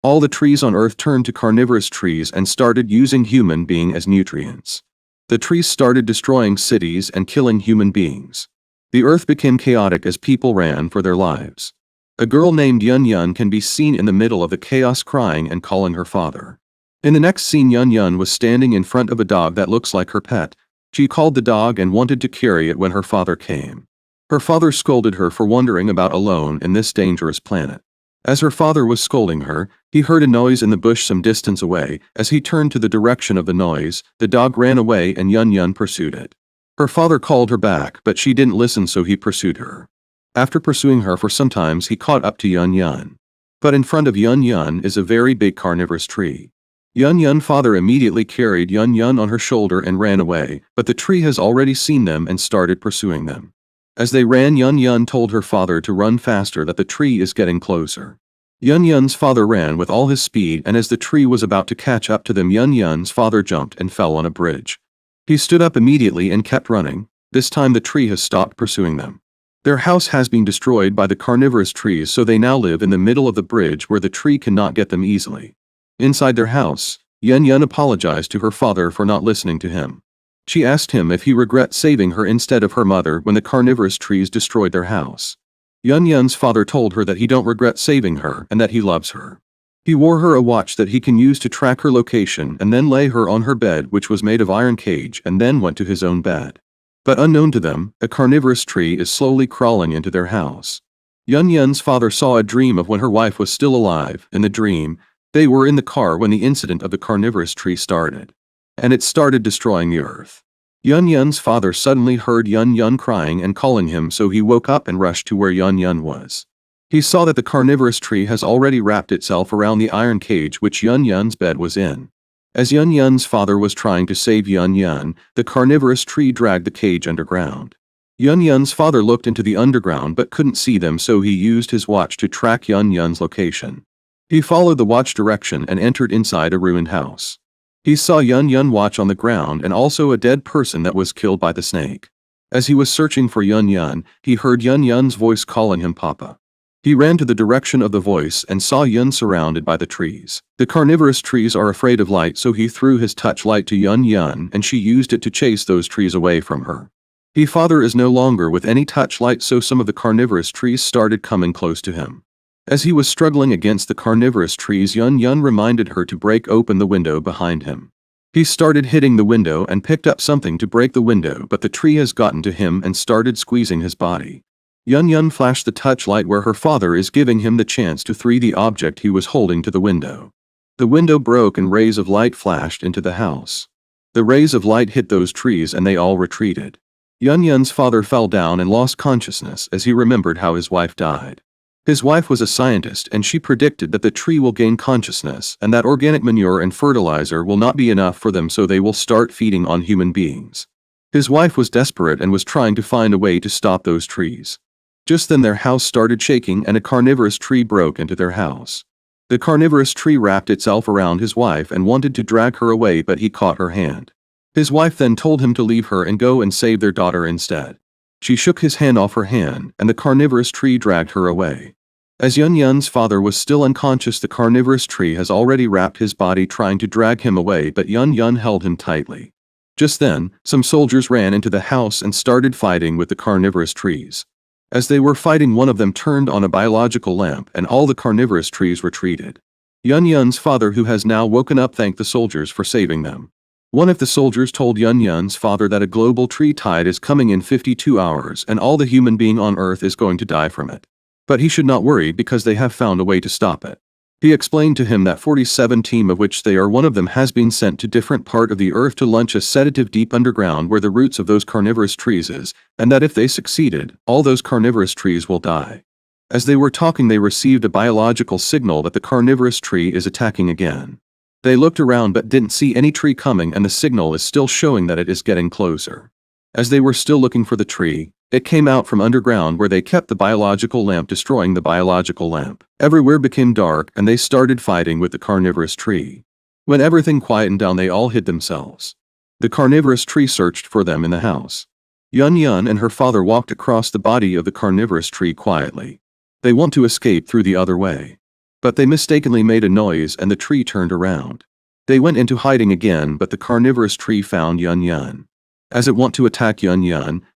All the trees on Earth turned to carnivorous trees and started using human being as nutrients. The trees started destroying cities and killing human beings. The Earth became chaotic as people ran for their lives. A girl named Yun Yun can be seen in the middle of the chaos crying and calling her father. In the next scene, Yun Yun was standing in front of a dog that looks like her pet. She called the dog and wanted to carry it when her father came. Her father scolded her for wandering about alone in this dangerous planet. As her father was scolding her, he heard a noise in the bush some distance away. As he turned to the direction of the noise, the dog ran away and Yun Yun pursued it. Her father called her back, but she didn't listen, so he pursued her. After pursuing her for some time, he caught up to Yun Yun. But in front of Yun Yun is a very big carnivorous tree. Yun Yun's father immediately carried Yun Yun on her shoulder and ran away, but the tree has already seen them and started pursuing them. As they ran, Yun Yun told her father to run faster, that the tree is getting closer. Yun Yun's father ran with all his speed, and as the tree was about to catch up to them, Yun Yun's father jumped and fell on a bridge. He stood up immediately and kept running. This time the tree has stopped pursuing them. Their house has been destroyed by the carnivorous trees, so they now live in the middle of the bridge where the tree cannot get them easily. Inside their house, Yun Yun apologized to her father for not listening to him. She asked him if he regrets saving her instead of her mother when the carnivorous trees destroyed their house. Yun Yun's father told her that he don't regret saving her and that he loves her. He wore her a watch that he can use to track her location and then lay her on her bed, which was made of iron cage, and then went to his own bed. But unknown to them, a carnivorous tree is slowly crawling into their house. Yun Yun's father saw a dream of when her wife was still alive. In the dream, they were in the car when the incident of the carnivorous tree started. And it started destroying the Earth. Yun Yun's father suddenly heard Yun Yun crying and calling him, so he woke up and rushed to where Yun Yun was. He saw that the carnivorous tree has already wrapped itself around the iron cage which Yun Yun's bed was in. As Yun Yun's father was trying to save Yun Yun, the carnivorous tree dragged the cage underground. Yun Yun's father looked into the underground but couldn't see them, so he used his watch to track Yun Yun's location. He followed the watch direction and entered inside a ruined house. He saw Yun Yun watch on the ground and also a dead person that was killed by the snake. As he was searching for Yun Yun, he heard Yun Yun's voice calling him Papa. He ran to the direction of the voice and saw Yun surrounded by the trees. The carnivorous trees are afraid of light, so he threw his touch light to Yun Yun and she used it to chase those trees away from her. His father is no longer with any touch light, so some of the carnivorous trees started coming close to him. As he was struggling against the carnivorous trees, Yun Yun reminded her to break open the window behind him. He started hitting the window and picked up something to break the window, but the tree has gotten to him and started squeezing his body. Yun Yun flashed the touch light where her father is giving him the chance to throw the object he was holding to the window. The window broke and rays of light flashed into the house. The rays of light hit those trees and they all retreated. Yun Yun's father fell down and lost consciousness as he remembered how his wife died. His wife was a scientist and she predicted that the tree will gain consciousness and that organic manure and fertilizer will not be enough for them, so they will start feeding on human beings. His wife was desperate and was trying to find a way to stop those trees. Just then their house started shaking and a carnivorous tree broke into their house. The carnivorous tree wrapped itself around his wife and wanted to drag her away, but he caught her hand. His wife then told him to leave her and go and save their daughter instead. She shook his hand off her hand and the carnivorous tree dragged her away. As Yun Yun's father was still unconscious, the carnivorous tree has already wrapped his body trying to drag him away, but Yun Yun held him tightly. Just then, some soldiers ran into the house and started fighting with the carnivorous trees. As they were fighting, one of them turned on a biological lamp and all the carnivorous trees retreated. Yun Yun's father, who has now woken up, thanked the soldiers for saving them. One of the soldiers told Yun Yun's father that a global tree tide is coming in 52 hours and all the human being on Earth is going to die from it. But he should not worry because they have found a way to stop it. He explained to him that 47 team, of which they are one of them, has been sent to different part of the Earth to launch a sedative deep underground where the roots of those carnivorous trees is, and that if they succeeded, all those carnivorous trees will die. As they were talking, they received a biological signal that the carnivorous tree is attacking again. They looked around but didn't see any tree coming, and the signal is still showing that it is getting closer. As they were still looking for the tree, it came out from underground where they kept the biological lamp, destroying the biological lamp. Everywhere became dark and they started fighting with the carnivorous tree. When everything quietened down, they all hid themselves. The carnivorous tree searched for them in the house. Yun Yun and her father walked across the body of the carnivorous tree quietly. They want to escape through the other way. But they mistakenly made a noise and the tree turned around. They went into hiding again, but the carnivorous tree found Yun Yun. As it went to attack Yun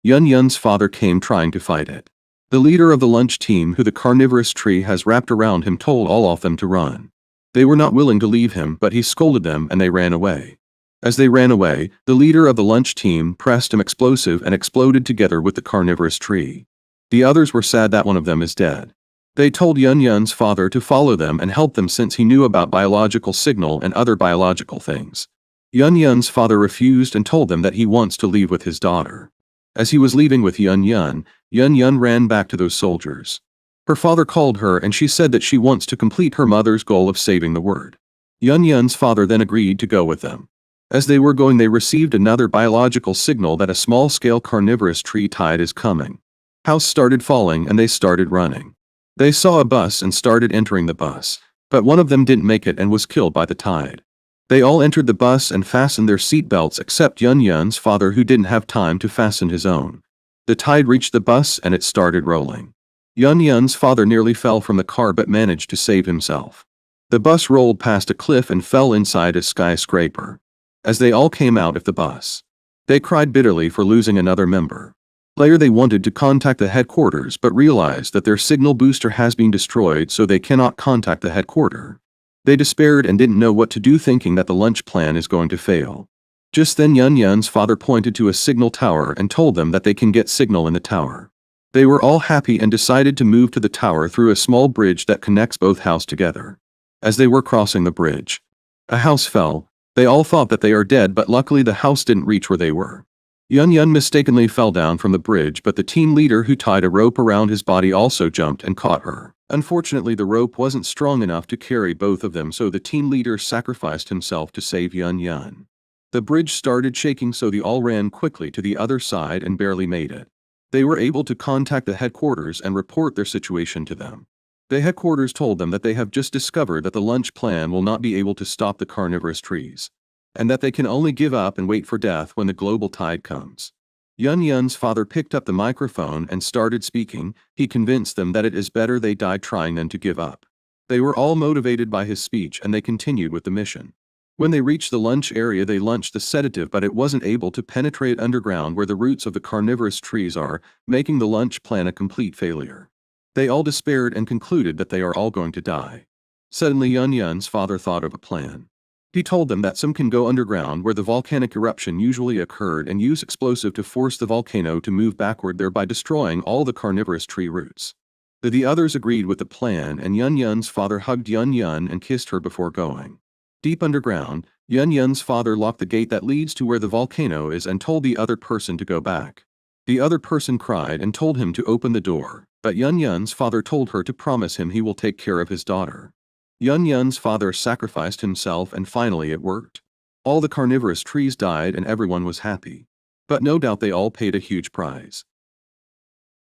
Yun's father came trying to fight it. The leader of the lunch team who the carnivorous tree has wrapped around him told all of them to run. They were not willing to leave him, but he scolded them and they ran away. As they ran away, the leader of the lunch team pressed an explosive and exploded together with the carnivorous tree. The others were sad that one of them is dead. They told Yun Yun's father to follow them and help them since he knew about biological signal and other biological things. Yun Yun's father refused and told them that he wants to leave with his daughter. As he was leaving with Yun Yun ran back to those soldiers. Her father called her and she said that she wants to complete her mother's goal of saving the world. Yun Yun's father then agreed to go with them. As they were going, they received another biological signal that a small-scale carnivorous tree tide is coming. House started falling and they started running. They saw a bus and started entering the bus, but one of them didn't make it and was killed by the tide. They all entered the bus and fastened their seatbelts except Yun Yun's father who didn't have time to fasten his own. The tide reached the bus and it started rolling. Yun Yun's father nearly fell from the car but managed to save himself. The bus rolled past a cliff and fell inside a skyscraper. As they all came out of the bus, they cried bitterly for losing another member. Later they wanted to contact the headquarters but realized that their signal booster has been destroyed, so they cannot contact the headquarters. They despaired and didn't know what to do, thinking that the lunch plan is going to fail. Just then Yun Yun's father pointed to a signal tower and told them that they can get signal in the tower. They were all happy and decided to move to the tower through a small bridge that connects both houses together. As they were crossing the bridge, a house fell. They all thought that they are dead, but luckily the house didn't reach where they were. Yun Yun mistakenly fell down from the bridge, but the team leader who tied a rope around his body also jumped and caught her. Unfortunately, the rope wasn't strong enough to carry both of them, so the team leader sacrificed himself to save Yun Yun. The bridge started shaking, so they all ran quickly to the other side and barely made it. They were able to contact the headquarters and report their situation to them. The headquarters told them that they have just discovered that the lunch plan will not be able to stop the carnivorous trees, and that they can only give up and wait for death when the global tide comes. Yun Yun's father picked up the microphone and started speaking. He convinced them that it is better they die trying than to give up. They were all motivated by his speech and they continued with the mission. When they reached the lunch area, they lunched the sedative, but it wasn't able to penetrate underground where the roots of the carnivorous trees are, making the lunch plan a complete failure. They all despaired and concluded that they are all going to die. Suddenly Yun Yun's father thought of a plan. He told them that some can go underground where the volcanic eruption usually occurred and use explosive to force the volcano to move backward, thereby destroying all the carnivorous tree roots. The others agreed with the plan, and Yun Yun's father hugged Yun Yun and kissed her before going. Deep underground, Yun Yun's father locked the gate that leads to where the volcano is and told the other person to go back. The other person cried and told him to open the door, but Yun Yun's father told her to promise him he will take care of his daughter. Yun Yun's father sacrificed himself and finally it worked. All the carnivorous trees died and everyone was happy. But no doubt they all paid a huge price.